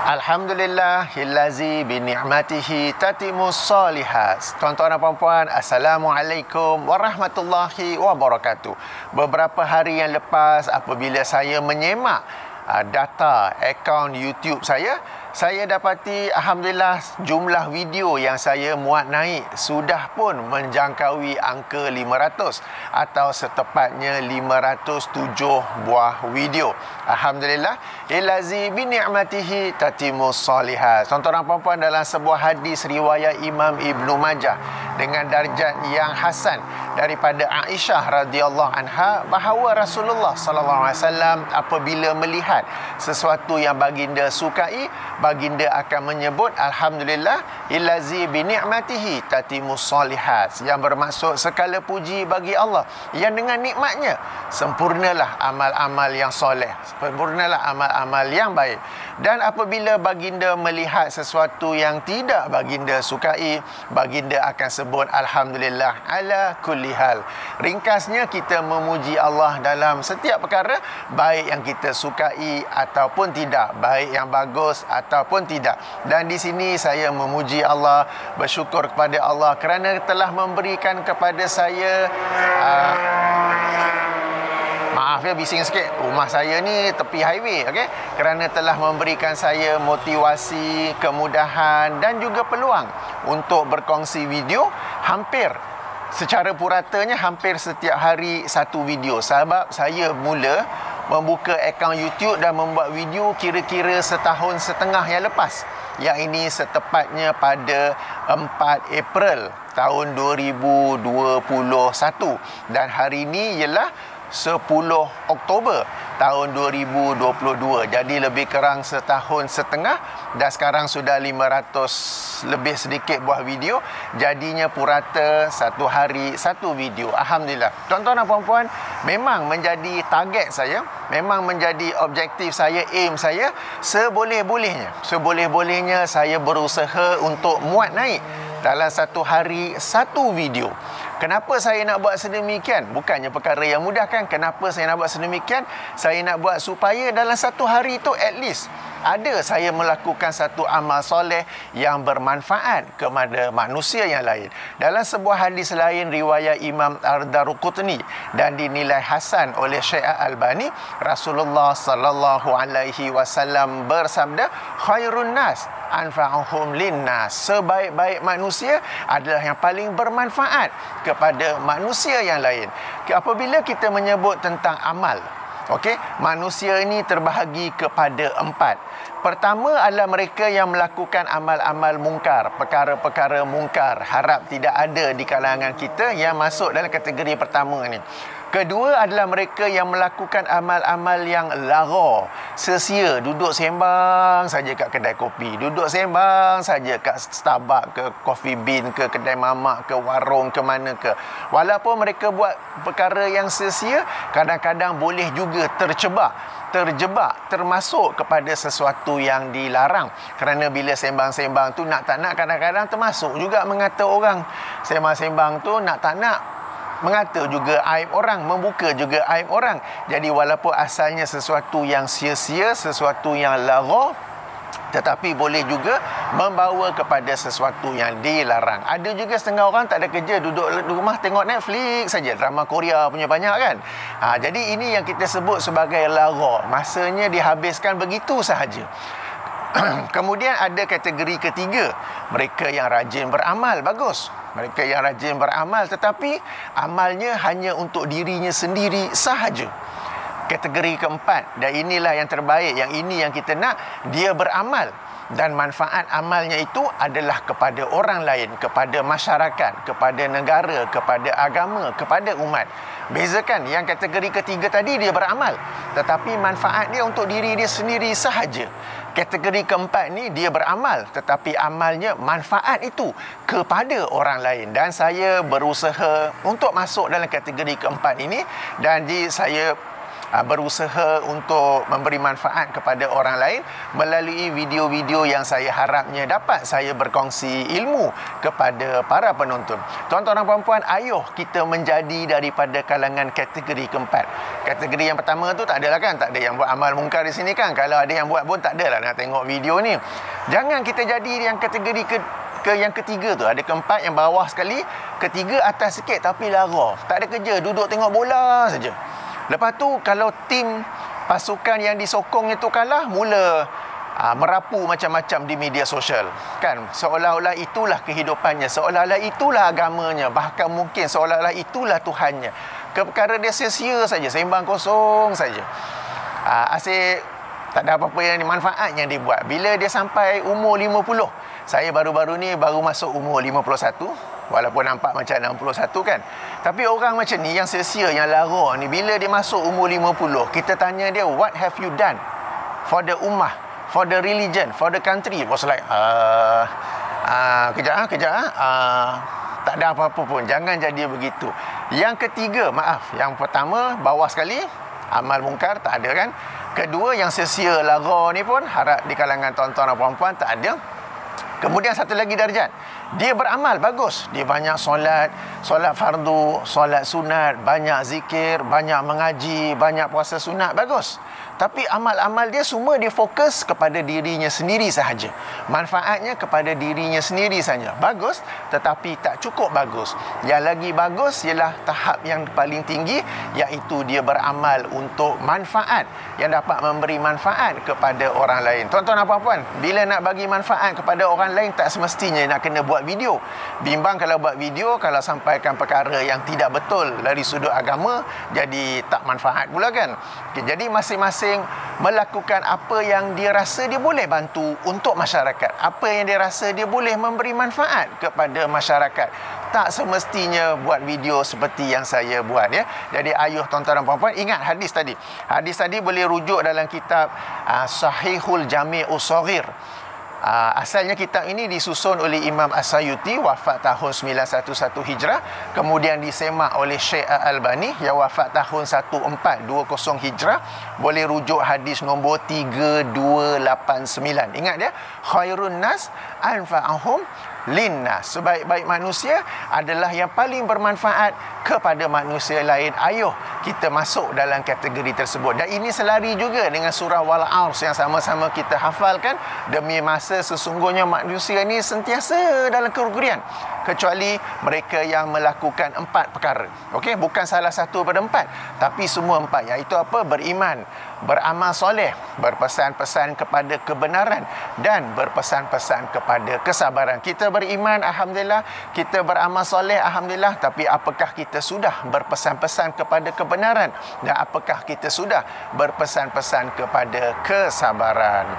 Alhamdulillahillazi bini'matihi tatimus solihat. Tuan-tuan dan puan-puan, Assalamualaikum warahmatullahi wabarakatuh. Beberapa hari yang lepas apabila saya menyemak data akaun YouTube saya dapati Alhamdulillah jumlah video yang saya muat naik sudah pun menjangkaui angka 500 atau setepatnya 507 buah video. Alhamdulillah, ilazi bi ni'matihi tatimus solihat. Tuan-tuan dan puan-puan, dalam sebuah hadis riwayat Imam Ibnu Majah dengan darjat yang hasan daripada Aisyah radhiyallahu anha bahawa Rasulullah sallallahu alaihi wasallam apabila melihat sesuatu yang baginda sukai, baginda akan menyebut alhamdulillah ilazi bi ni'matihi tatimus solihat, yang bermaksud segala puji bagi Allah yang dengan nikmatnya sempurnalah amal-amal yang soleh, sempurnalah amal-amal yang baik. Dan apabila baginda melihat sesuatu yang tidak baginda sukai, baginda akan sebut alhamdulillah ala kulli hal. Ringkasnya, kita memuji Allah dalam setiap perkara, baik yang kita sukai ataupun tidak, baik yang bagus ataupun tidak. Dan di sini saya memuji Allah, bersyukur kepada Allah kerana telah memberikan kepada saya maaf ya, bising sikit. Rumah saya ni tepi highway, okey. Kerana telah memberikan saya motivasi, kemudahan dan juga peluang untuk berkongsi video secara puratanya hampir setiap hari satu video. Sebab saya mula membuka akaun YouTube dan membuat video kira-kira setahun setengah yang lepas. Yang ini setepatnya pada 4 April tahun 2021. Dan hari ini ialah 10 Oktober tahun 2022. Jadi lebih kurang setahun setengah dan sekarang sudah 500 lebih sedikit buah video. Jadinya purata satu hari satu video. Alhamdulillah. Tuan-tuan dan puan-puan, memang menjadi target saya, memang menjadi objektif saya, aim saya, seboleh-bolehnya saya berusaha untuk muat naik dalam satu hari satu video. Kenapa saya nak buat sedemikian? Bukannya perkara yang mudah kan? Kenapa saya nak buat sedemikian? Saya nak buat supaya dalam satu hari itu at least ada saya melakukan satu amal soleh yang bermanfaat kepada manusia yang lain. Dalam sebuah hadis lain riwayat Imam Ad-Darqutni dan dinilai hasan oleh Syekh Al-Albani, Rasulullah sallallahu alaihi wasallam bersabda, khairun nas anfa'uhum linnas. Sebaik-baik manusia adalah yang paling bermanfaat kepada manusia yang lain. Apabila kita menyebut tentang amal, okey, manusia ini terbahagi kepada 4. Pertama adalah mereka yang melakukan amal-amal mungkar, perkara-perkara mungkar. Harap tidak ada di kalangan kita yang masuk dalam kategori pertama ni. Kedua adalah mereka yang melakukan amal-amal yang lara, sia-sia, duduk sembang saja kat kedai kopi, duduk sembang saja kat Starbucks ke Coffee Bean ke kedai mamak ke warung ke mana ke. Walaupun mereka buat perkara yang sia-sia, kadang-kadang boleh juga terjebak termasuk kepada sesuatu yang dilarang. Kerana bila sembang-sembang tu nak tak nak kadang-kadang termasuk juga mengata orang. Sembang-sembang tu nak tak nak mengata juga aib orang, membuka juga aib orang. Jadi walaupun asalnya sesuatu yang sia-sia, sesuatu yang lara, tetapi boleh juga membawa kepada sesuatu yang dilarang. Ada juga setengah orang tak ada kerja, duduk di rumah tengok Netflix saja, drama Korea punya banyak kan. Jadi ini yang kita sebut sebagai lara, masanya dihabiskan begitu sahaja. Kemudian ada kategori ketiga, mereka yang rajin beramal, bagus. Mereka yang rajin beramal tetapi amalnya hanya untuk dirinya sendiri sahaja. Kategori keempat, dan inilah yang terbaik, yang ini yang kita nak, dia beramal dan manfaat amalnya itu adalah kepada orang lain, kepada masyarakat, kepada negara, kepada agama, kepada umat. Bezakan, yang kategori ketiga tadi dia beramal tetapi manfaat dia untuk diri dia sendiri sahaja. Kategori keempat ni dia beramal tetapi amalnya manfaat itu kepada orang lain. Dan saya berusaha untuk masuk dalam kategori keempat ini, dan saya berusaha untuk memberi manfaat kepada orang lain melalui video-video yang saya harapnya dapat saya berkongsi ilmu kepada para penonton. Tuan-tuan dan puan-puan, ayuh kita menjadi daripada kalangan kategori keempat. Kategori yang pertama tu tak adalah kan, tak ada yang buat amal mungkar di sini kan. Kalau ada yang buat pun tak adalah nak tengok video ni. Jangan kita jadi yang kategori yang ketiga tu. Ada keempat yang bawah sekali, ketiga atas sikit tapi lara. Tak ada kerja, duduk tengok bola saja. Lepas tu kalau tim pasukan yang disokong itu kalah, mula merapu macam-macam di media sosial kan, seolah-olah itulah kehidupannya, seolah-olah itulah agamanya, bahkan mungkin seolah-olah itulah Tuhannya. Perkara dia sia-sia saja, sembang kosong saja. Asyik tak ada apa-apa yang manfaat yang dibuat. Bila dia sampai umur 50, saya baru-baru ni baru masuk umur 51, walaupun nampak macam 61 kan. Tapi orang macam ni yang sia-sia, yang lara ni, bila dia masuk umur 50, kita tanya dia, what have you done for the ummah, for the religion, for the country? Was like, kejap. Tak ada apa-apa pun. Jangan jadi begitu. Yang ketiga, yang pertama bawah sekali, amal mungkar tak ada kan. Kedua, yang sia-sia lara ni pun harap di kalangan tuan-tuan dan puan-puan tak ada. Kemudian satu lagi darjat, dia beramal bagus, dia banyak solat fardu, solat sunat, banyak zikir, banyak mengaji, banyak puasa sunat, bagus. Tapi amal-amal dia semua dia fokus kepada dirinya sendiri sahaja. Manfaatnya kepada dirinya sendiri saja. Bagus, tetapi tak cukup bagus. Yang lagi bagus ialah tahap yang paling tinggi, iaitu dia beramal untuk manfaat, yang dapat memberi manfaat kepada orang lain. Tuan-tuan dan puan-puan, bila nak bagi manfaat kepada orang lain, tak semestinya nak kena buat video. Bimbang kalau buat video, kalau sampaikan perkara yang tidak betul dari sudut agama, jadi tak manfaat pula kan. Jadi masing-masing melakukan apa yang dia rasa dia boleh bantu untuk masyarakat, apa yang dia rasa dia boleh memberi manfaat kepada masyarakat. Tak semestinya buat video seperti yang saya buat ya. Jadi ayuh tuan-tuan dan puan-puan, ingat hadis tadi. Hadis tadi boleh rujuk dalam kitab Sahihul Jami'us Shaghir. Asalnya kitab ini disusun oleh Imam As-Sayuti, wafat tahun 911 Hijrah, kemudian disemak oleh Syekh Al-Albani yang wafat tahun 1420 Hijrah. Boleh rujuk hadis nombor 3289. Ingat dia, khairun nas anfa'ahum linnas. Sebaik-baik manusia adalah yang paling bermanfaat kepada manusia lain. Ayuh kita masuk dalam kategori tersebut. Dan ini selari juga dengan surah Wal-Ars yang sama-sama kita hafalkan. Demi masa sesungguhnya manusia ini sentiasa dalam kerugian, kecuali mereka yang melakukan 4 perkara. Okey, bukan salah satu daripada 4, tapi semua 4, iaitu apa? Beriman, beramal soleh, berpesan-pesan kepada kebenaran, dan berpesan-pesan kepada kesabaran. Kita beriman, alhamdulillah. Kita beramal soleh, alhamdulillah. Tapi apakah kita sudah berpesan-pesan kepada kebenaran? Dan apakah kita sudah berpesan-pesan kepada kesabaran?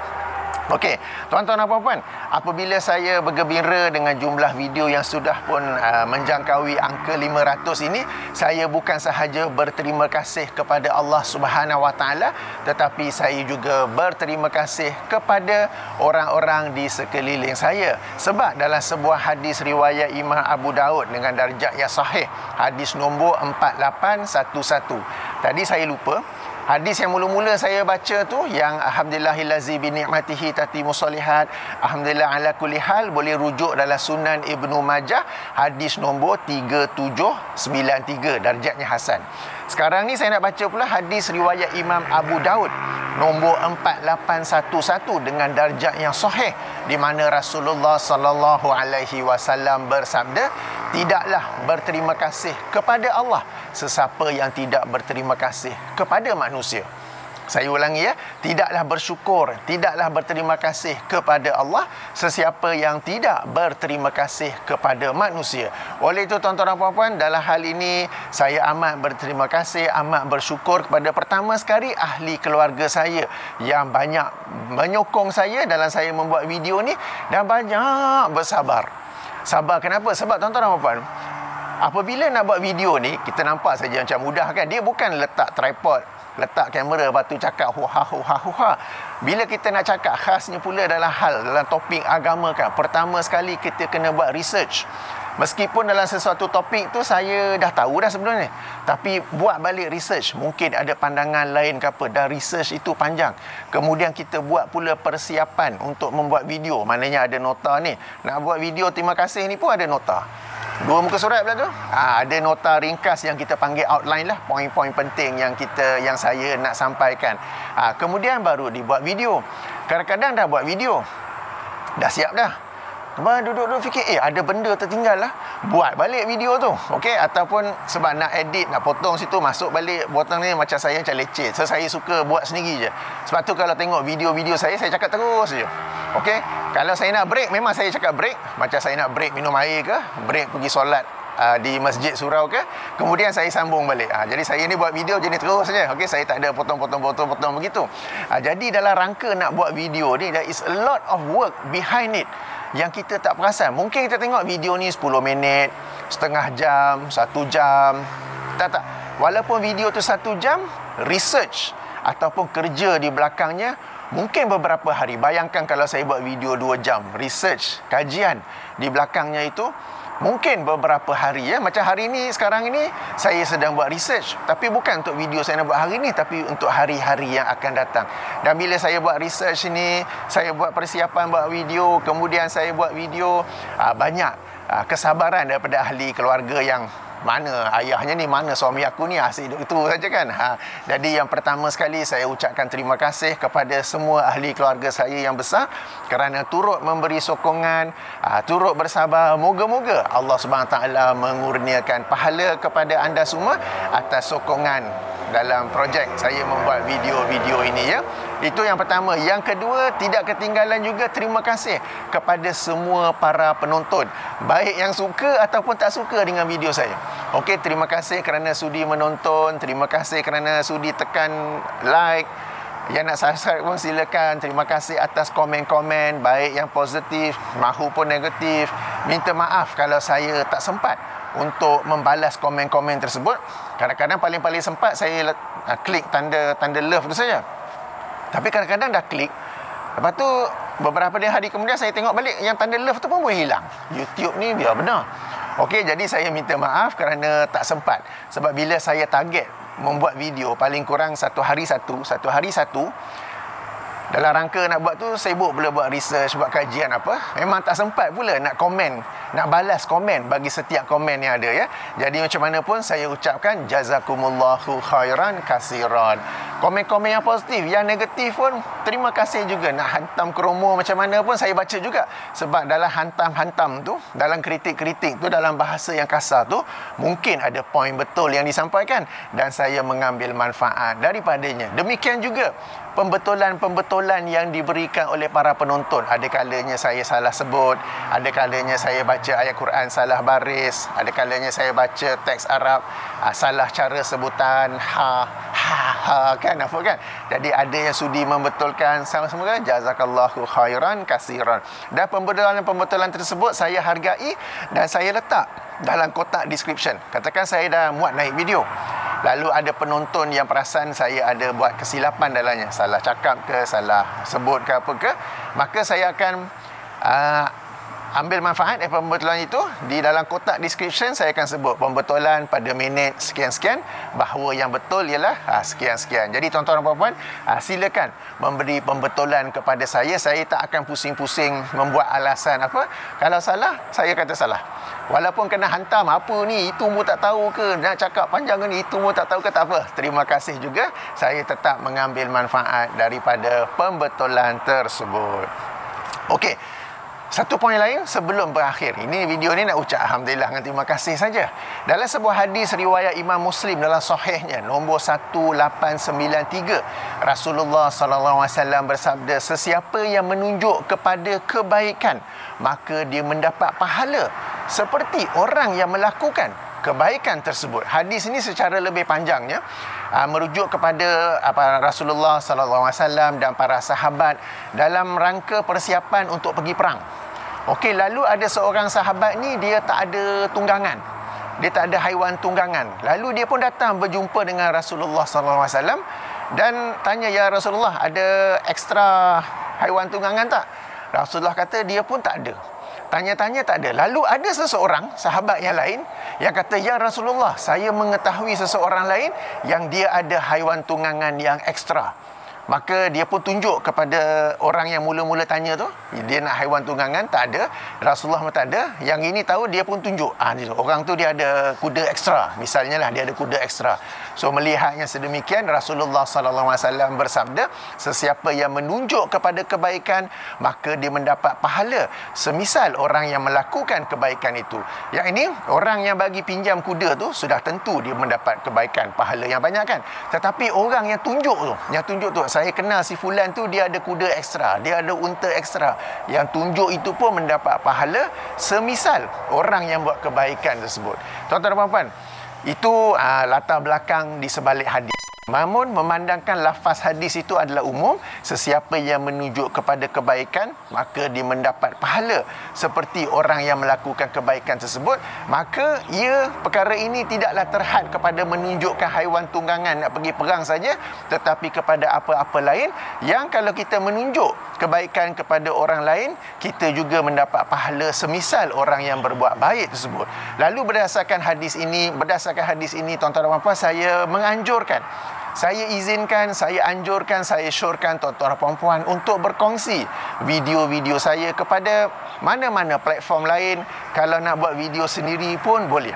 Okey, tuan-tuan dan puan-puan, apabila saya bergembira dengan jumlah video yang sudah pun menjangkaui angka 500 ini, saya bukan sahaja berterima kasih kepada Allah Subhanahu Wa Taala, tetapi saya juga berterima kasih kepada orang-orang di sekeliling saya. Sebab dalam sebuah hadis riwayat Imam Abu Daud dengan darjat yang sahih, hadis nombor 4811. Tadi saya lupa. Hadis yang mula-mula saya baca tu, yang alhamdulillahillazi bi ni'matihi tatimmu shalihat, alhamdulillah ala kulli hal, boleh rujuk dalam Sunan Ibnu Majah, hadis nombor 3793, darjatnya hasan. Sekarang ni saya nak baca pula hadis riwayat Imam Abu Daud nombor 4811 dengan darjat yang sahih, di mana Rasulullah sallallahu alaihi wasallam bersabda, tidaklah berterima kasih kepada Allah sesiapa yang tidak berterima kasih kepada manusia. Saya ulangi ya, tidaklah bersyukur, tidaklah berterima kasih kepada Allah sesiapa yang tidak berterima kasih kepada manusia. Oleh itu tuan-tuan dan puan-puan, dalam hal ini saya amat berterima kasih, amat bersyukur kepada pertama sekali ahli keluarga saya yang banyak menyokong saya dalam saya membuat video ni, dan banyak bersabar. Sabar kenapa? Sebab tuan-tuan dan puan-puan, apabila nak buat video ni, kita nampak saja macam mudah kan. Dia bukan letak tripod, letak kamera, lepas tu cakap huha. Bila kita nak cakap, khasnya pula dalam topik agama kan, pertama sekali kita kena buat research. Meskipun dalam sesuatu topik tu saya dah tahu dah sebenarnya, tapi buat balik research, mungkin ada pandangan lain ke apa, dan research itu panjang. Kemudian kita buat pula persiapan untuk membuat video, maknanya ada nota ni. Nak buat video terima kasih ni pun ada nota. 2 muka surat pula tu. Ada nota ringkas yang kita panggil outline lah, poin-poin penting yang saya nak sampaikan. Kemudian baru dibuat video. Kadang-kadang dah buat video, dah siap dah, duduk-duduk fikir, ada benda tertinggal lah, buat balik video tu. Okey, ataupun sebab nak edit, nak potong situ, masuk balik potong ni, macam saya macam leceh. So saya suka buat sendiri je. Sebab tu kalau tengok video-video saya cakap terus je. Okey, kalau saya nak break, memang saya cakap break. Macam saya nak break minum air ke, break pergi solat di masjid surau ke, kemudian saya sambung balik. Jadi saya ni buat video jenis terus saja. Okey, saya tak ada potong begitu. Jadi dalam rangka nak buat video ni, there is a lot of work behind it yang kita tak perasan. Mungkin kita tengok video ni 10 minit, setengah jam, 1 jam. Tak. Walaupun video tu 1 jam, research ataupun kerja di belakangnya mungkin beberapa hari. Bayangkan kalau saya buat video 2 jam, research, kajian di belakangnya itu mungkin beberapa hari ya. Macam hari ni, sekarang ini saya sedang buat research, tapi bukan untuk video saya nak buat hari ni, tapi untuk hari-hari yang akan datang. Dan bila saya buat research ni, saya buat persiapan buat video, kemudian saya buat video, banyak kesabaran daripada ahli keluarga yang mana ayahnya ni, mana suami aku ni, asyik duduk itu saja kan. Jadi yang pertama sekali saya ucapkan terima kasih kepada semua ahli keluarga saya yang besar kerana turut memberi sokongan, turut bersabar. Moga-moga Allah SWT mengurniakan pahala kepada anda semua atas sokongan dalam projek saya membuat video-video ini ya. Itu yang pertama. Yang kedua, tidak ketinggalan juga terima kasih kepada semua para penonton, baik yang suka ataupun tak suka dengan video saya. Okey, terima kasih kerana sudi menonton, terima kasih kerana sudi tekan like. Yang nak subscribe pun silakan. Terima kasih atas komen-komen, baik yang positif maupun negatif. Minta maaf kalau saya tak sempat untuk membalas komen-komen tersebut. Kadang-kadang paling sempat saya klik tanda love tu saja. Tapi kadang-kadang dah klik, lepas tu beberapa hari kemudian saya tengok balik, yang tanda love tu pun boleh hilang. YouTube ni biar benar. Okey, jadi saya minta maaf kerana tak sempat. Sebab bila saya target membuat video paling kurang satu hari satu, dalam rangka nak buat tu sibuk pula buat research, buat kajian apa. Memang tak sempat pula nak komen, nak balas komen bagi setiap komen yang ada ya. Jadi macam mana pun saya ucapkan jazakumullahu khairan kasiran. Komen-komen yang positif, yang negatif pun terima kasih juga. Nak hantam kromo macam mana pun saya baca juga. Sebab dalam hantam-hantam tu, dalam kritik-kritik tu, dalam bahasa yang kasar tu, mungkin ada poin betul yang disampaikan dan saya mengambil manfaat daripadanya. Demikian juga pembetulan-pembetulan yang diberikan oleh para penonton. Ada kalanya saya salah sebut, ada kalanya saya baca ayat Quran salah baris, ada kalanya saya baca teks Arab salah cara sebutan ha kan, apa kan. Jadi ada yang sudi membetulkan. Sama-sama jazakallahu khairan kasiran. Dan pembetulan-pembetulan tersebut saya hargai dan saya letak dalam kotak description. Katakan saya dah muat naik video, lalu ada penonton yang perasan saya ada buat kesilapan dalamnya, salah cakap ke, salah sebut ke apa ke, maka saya akan ambil manfaat dari pembetulan itu. Di dalam kotak description saya akan sebut pembetulan pada minit sekian-sekian, bahawa yang betul ialah sekian-sekian. Jadi tuan-tuan dan puan-puan, silakan memberi pembetulan kepada saya. Saya tak akan pusing-pusing membuat alasan apa. Kalau salah, saya kata salah. Walaupun kena hantam, apa ni, itu mu tak tahu ke, nak cakap panjang ni, itu mu tak tahu ke, tak apa. Terima kasih juga. Saya tetap mengambil manfaat daripada pembetulan tersebut. Okey. Satu poin lain sebelum berakhir. Ini video ni nak ucap alhamdulillah dengan terima kasih saja. Dalam sebuah hadis riwayat Imam Muslim dalam sahihnya nombor 1893, Rasulullah SAW bersabda, sesiapa yang menunjuk kepada kebaikan, maka dia mendapat pahala seperti orang yang melakukan kebaikan tersebut. Hadis ini secara lebih panjangnya merujuk kepada Rasulullah SAW dan para sahabat dalam rangka persiapan untuk pergi perang. Okey, lalu ada seorang sahabat ni, dia tak ada tunggangan. Dia tak ada haiwan tunggangan. Lalu dia pun datang berjumpa dengan Rasulullah SAW dan tanya, ya Rasulullah, ada ekstra haiwan tunggangan tak? Rasulullah kata dia pun tak ada. Tanya-tanya tak ada. Lalu ada seseorang, sahabat yang lain, yang kata, "Ya Rasulullah, saya mengetahui seseorang lain yang dia ada haiwan tunggangan yang ekstra." Maka dia pun tunjuk kepada orang yang mula-mula tanya tu, dia nak haiwan tunggangan, tak ada. Rasulullah pun tak ada. Yang ini tahu, dia pun tunjuk. Orang tu dia ada kuda ekstra. Misalnya lah, dia ada kuda ekstra. So melihatnya sedemikian, Rasulullah SAW bersabda, sesiapa yang menunjuk kepada kebaikan, maka dia mendapat pahala semisal orang yang melakukan kebaikan itu. Yang ini, orang yang bagi pinjam kuda tu, sudah tentu dia mendapat kebaikan, pahala yang banyak kan. Tetapi orang yang tunjuk tu, saya kenal si fulan tu, dia ada kuda ekstra, dia ada unta ekstra. Yang tunjuk itu pun mendapat pahala semisal orang yang buat kebaikan tersebut. Tuan-tuan dan puan-puan, itu latar belakang di sebalik hadis. Namun memandangkan lafaz hadis itu adalah umum, sesiapa yang menunjuk kepada kebaikan, maka dia mendapat pahala seperti orang yang melakukan kebaikan tersebut. Maka perkara ini tidaklah terhad kepada menunjukkan haiwan tunggangan nak pergi perang saja, tetapi kepada apa-apa lain yang kalau kita menunjuk kebaikan kepada orang lain, kita juga mendapat pahala semisal orang yang berbuat baik tersebut. Lalu berdasarkan hadis ini, tuan-tuan dan puan-puan, saya menganjurkan, saya izinkan, saya anjurkan, saya syorkan tuan-tuan dan puan-puan untuk berkongsi video-video saya kepada mana-mana platform lain. Kalau nak buat video sendiri pun boleh.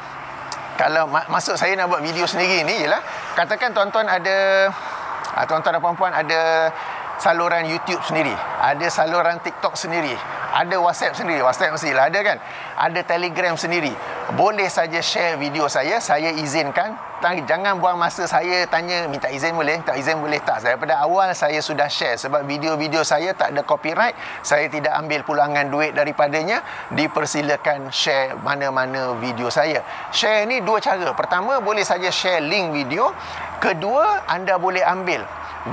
Kalau maksud saya nak buat video sendiri ni ialah, katakan tuan-tuan dan puan-puan ada saluran YouTube sendiri, ada saluran TikTok sendiri, ada WhatsApp sendiri. WhatsApp mestilah ada kan? Ada Telegram sendiri. Boleh saja share video saya izinkan. Jangan buang masa saya tanya, minta izin boleh, tak izin boleh tak. Daripada awal saya sudah share, sebab video-video saya tak ada copyright, saya tidak ambil pulangan duit daripadanya. Dipersilakan share mana-mana video saya. Share ni dua cara. Pertama, boleh saja share link video. Kedua, anda boleh ambil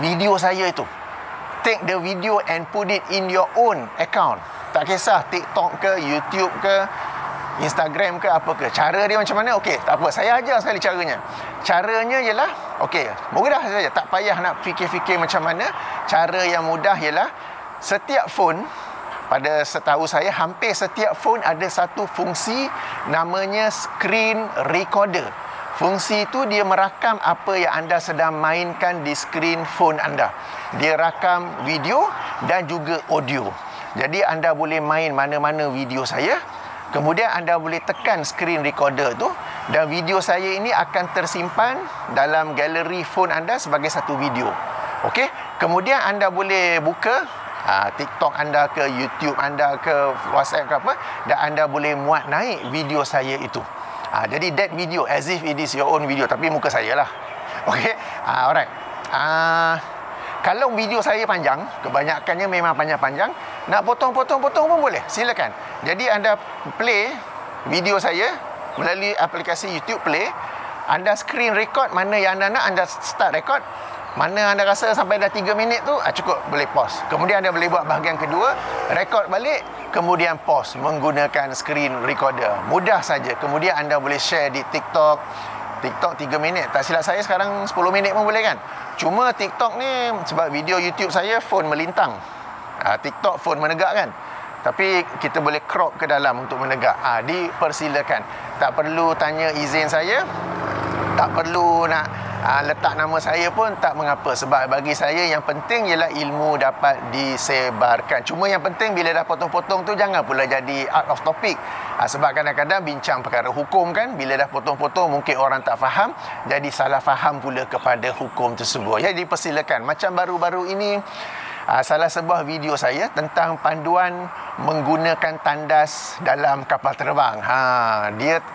video saya itu, take the video and put it in your own account. Tak kisah TikTok ke, YouTube ke, Instagram ke, apa ke. Cara dia macam mana? Okey, tak apa, saya ajar sekali caranya. Caranya ialah, okey, mudah saja, tak payah nak fikir-fikir macam mana. Cara yang mudah ialah, setiap phone, pada setahu saya, hampir setiap phone ada satu fungsi namanya screen recorder. Fungsi itu dia merakam apa yang anda sedang mainkan di skrin phone anda. Dia rakam video dan juga audio. Jadi anda boleh main mana-mana video saya, kemudian anda boleh tekan screen recorder tu, dan video saya ini akan tersimpan dalam galeri phone anda sebagai satu video. Okey? Kemudian anda boleh buka TikTok anda ke, YouTube anda ke, WhatsApp ke apa, dan anda boleh muat naik video saya itu. Jadi that video as if it is your own video, tapi muka saya lah. Okey? Alright. Kalau video saya panjang, kebanyakannya memang panjang-panjang, nak potong-potong pun boleh, silakan. Jadi anda play video saya melalui aplikasi YouTube Play, anda screen record mana yang anda nak, anda start record. Mana anda rasa sampai dah 3 minit tu, cukup, boleh pause. Kemudian anda boleh buat bahagian kedua, record balik, kemudian pause menggunakan screen recorder. Mudah saja. Kemudian anda boleh share di TikTok. TikTok 3 minit. Tak silap saya sekarang 10 minit pun boleh kan? Cuma TikTok ni, sebab video YouTube saya phone melintang. TikTok phone menegak kan? Tapi kita boleh crop ke dalam untuk menegak. Dipersilakan. Tak perlu tanya izin saya. Tak perlu nak letak nama saya pun tak mengapa, sebab bagi saya yang penting ialah ilmu dapat disebarkan. Cuma yang penting bila dah potong-potong tu jangan pula jadi out of topic. Sebab kadang-kadang bincang perkara hukum kan, bila dah potong-potong mungkin orang tak faham, jadi salah faham pula kepada hukum tersebut. Jadi dipersilakan. Macam baru-baru ini salah sebuah video saya tentang panduan menggunakan tandas dalam kapal terbang.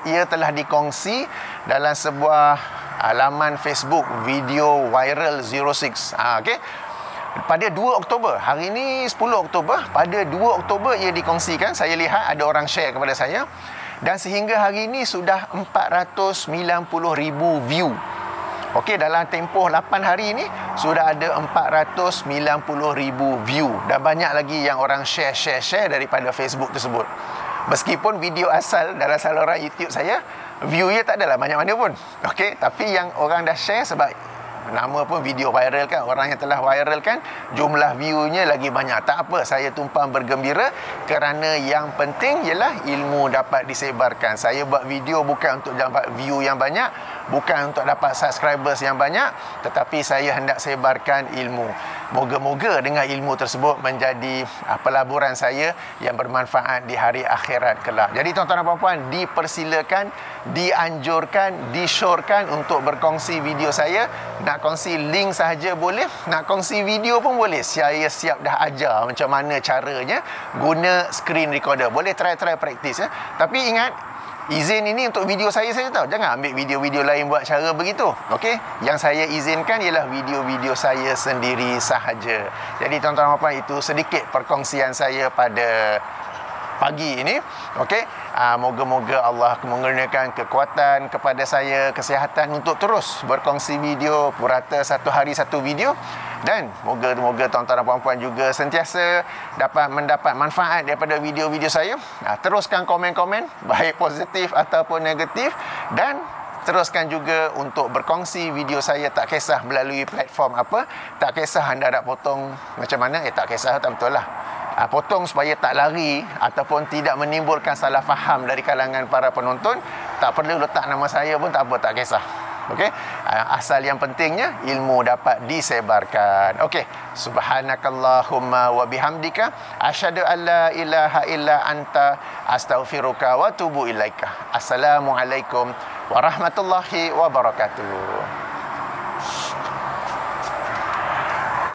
Ia telah dikongsi dalam sebuah laman Facebook Video Viral 06. Okey. Pada 2 Oktober, hari ini 10 Oktober, pada 2 Oktober ia dikongsikan. Saya lihat ada orang share kepada saya, dan sehingga hari ini sudah 490,000 view. Okey, dalam tempoh 8 hari ini sudah ada 490,000 view, dan banyak lagi yang orang share daripada Facebook tersebut. Meskipun video asal dalam saluran YouTube saya, view-nya tak adalah banyak mana pun. Okey, tapi yang orang dah share sebab Nama pun video viral kan. Orang yang telah viral kan, jumlah view-nya lagi banyak. Tak apa, saya tumpang bergembira kerana yang penting ialah ilmu dapat disebarkan. Saya buat video bukan untuk dapat view yang banyak, bukan untuk dapat subscribers yang banyak, tetapi saya hendak sebarkan ilmu. Moga-moga dengan ilmu tersebut menjadi pelaburan saya yang bermanfaat di hari akhirat kelak. Jadi tuan-tuan dan puan-puan, dipersilakan, dianjurkan, disyorkan untuk berkongsi video saya. Nak kongsi link sahaja boleh, nak kongsi video pun boleh. Saya siap dah ajar macam mana caranya guna screen recorder. Boleh try praktis ya. Tapi ingat, izin ini untuk video saya tahu. Jangan ambil video-video lain buat cara begitu. Okey? Yang saya izinkan ialah video-video saya sendiri sahaja. Jadi tuan-tuan dan puan-puan, itu sedikit perkongsian saya pada pagi ini. Okey, moga-moga Allah mengurniakan kekuatan kepada saya, kesihatan untuk terus berkongsi video purata, satu hari satu video. Dan moga-moga tuan-tuan dan puan-puan juga sentiasa dapat mendapat manfaat daripada video-video saya. Teruskan komen-komen, baik positif ataupun negatif, dan teruskan juga untuk berkongsi video saya, tak kisah melalui platform apa, tak kisah anda nak potong macam mana, tak kisah, tak betul lah. Potong supaya tak lari ataupun tidak menimbulkan salah faham dari kalangan para penonton. Tak perlu letak nama saya pun tak apa, tak kisah. Okey, asal yang pentingnya ilmu dapat disebarkan. Okey, subhanakallahumma wa bihamdika asyhadu an la ilaha illa anta astaghfiruka wa atubu ilaika. Assalamualaikum warahmatullahi wabarakatuh.